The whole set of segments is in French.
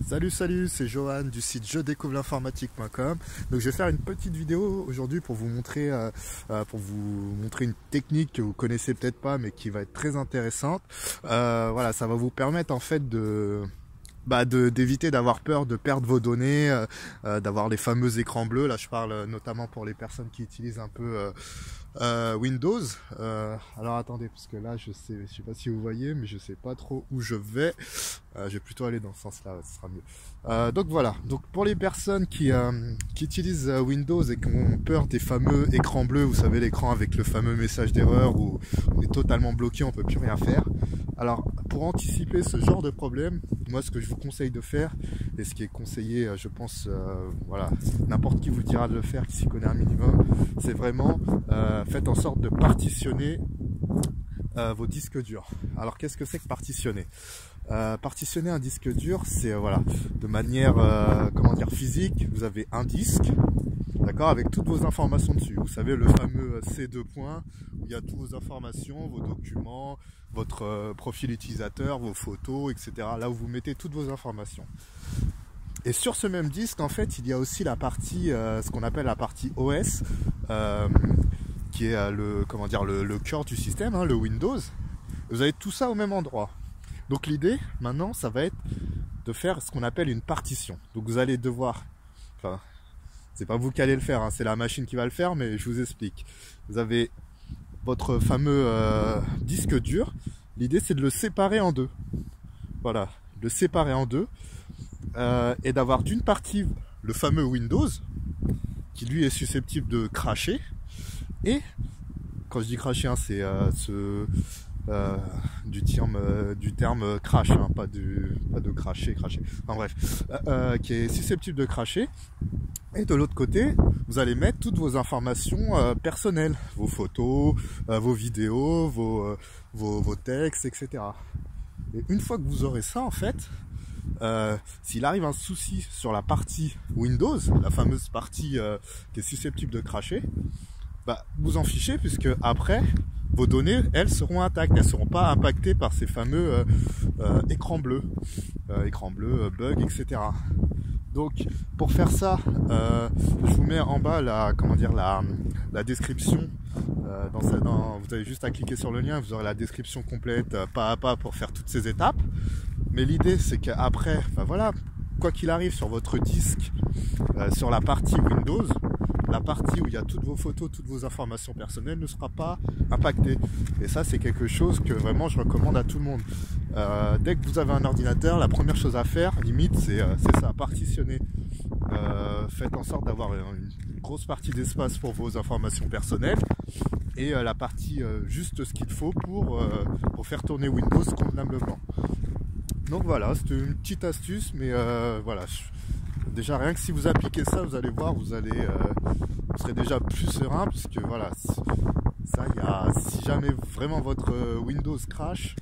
Salut, c'est Johan du site jedécouvre-l'informatique.com. Donc je vais faire une petite vidéo aujourd'hui pour vous montrer une technique que vous connaissez peut-être pas mais qui va être très intéressante. Voilà, ça va vous permettre en fait d'éviter d'avoir peur de perdre vos données, d'avoir les fameux écrans bleus. Là je parle notamment pour les personnes qui utilisent un peu Windows. Alors attendez, parce que là je sais pas si vous voyez, mais je sais pas trop où je vais. Je vais plutôt aller dans ce sens là, ce sera mieux. Donc voilà, donc pour les personnes qui utilisent Windows et qui ont peur des fameux écrans bleus, vous savez, l'écran avec le fameux message d'erreur où on est totalement bloqué, on peut plus rien faire. Alors pour anticiper ce genre de problème, moi ce que je vous conseille de faire, et ce qui est conseillé, je pense, voilà, n'importe qui vous dira de le faire, qui s'y connaît un minimum, c'est vraiment faites en sorte de partitionner vos disques durs. Alors qu'est-ce que c'est que partitionner? Partitionner un disque dur, c'est voilà, de manière comment dire, physique. Vous avez un disque, d'accord, avec toutes vos informations dessus. Vous savez, le fameux C2 points où il y a toutes vos informations, vos documents, votre profil utilisateur, vos photos, etc. Là où vous mettez toutes vos informations. Et sur ce même disque, en fait, il y a aussi la partie, ce qu'on appelle la partie OS, qui est le cœur du système, hein, le Windows. Vous avez tout ça au même endroit. Donc l'idée, maintenant, ça va être de faire ce qu'on appelle une partition. Donc vous allez devoir, enfin, c'est pas vous qui allez le faire, hein, c'est la machine qui va le faire, mais je vous explique. Vous avez votre fameux disque dur. L'idée, c'est de le séparer en deux. Voilà, le séparer en deux. Et d'avoir d'une partie le fameux Windows, qui lui est susceptible de crasher. Et, quand je dis crasher, hein, c'est du terme crash, hein, pas de cracher. Enfin bref, qui est susceptible de crasher. Et de l'autre côté, vous allez mettre toutes vos informations personnelles, vos photos, vos vidéos, vos textes, etc. Et une fois que vous aurez ça, en fait, s'il arrive un souci sur la partie Windows, la fameuse partie qui est susceptible de crasher, bah, vous en fichez, puisque après, vos données, elles seront intactes, elles ne seront pas impactées par ces fameux écrans bleus, bugs, etc. Donc, pour faire ça, je vous mets en bas la description. Vous avez juste à cliquer sur le lien, vous aurez la description complète, pas à pas, pour faire toutes ces étapes. Mais l'idée, c'est qu'après, enfin voilà, quoi qu'il arrive sur votre disque, sur la partie Windows, la partie où il y a toutes vos photos, toutes vos informations personnelles ne sera pas impactée. Et ça, c'est quelque chose que vraiment je recommande à tout le monde. Dès que vous avez un ordinateur, la première chose à faire, limite, c'est ça, partitionner. Faites en sorte d'avoir une grosse partie d'espace pour vos informations personnelles et la partie juste ce qu'il faut pour faire tourner Windows convenablement. Donc voilà, c'était une petite astuce, mais voilà. Déjà rien que si vous appliquez ça, vous allez voir, vous serez déjà plus serein, puisque voilà, ça, si jamais vraiment votre Windows crash,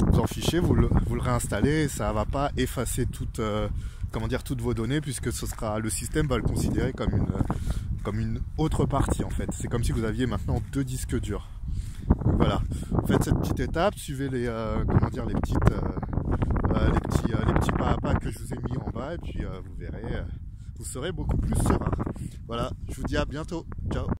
vous en fichez, vous le réinstallez, ça va pas effacer toutes vos données, puisque le système va le considérer comme une autre partie en fait. C'est comme si vous aviez maintenant deux disques durs. Donc voilà, faites cette petite étape, suivez les petits pas à pas que je vous ai mis en bas, et puis vous verrez, vous serez beaucoup plus serein. Voilà, je vous dis à bientôt, ciao.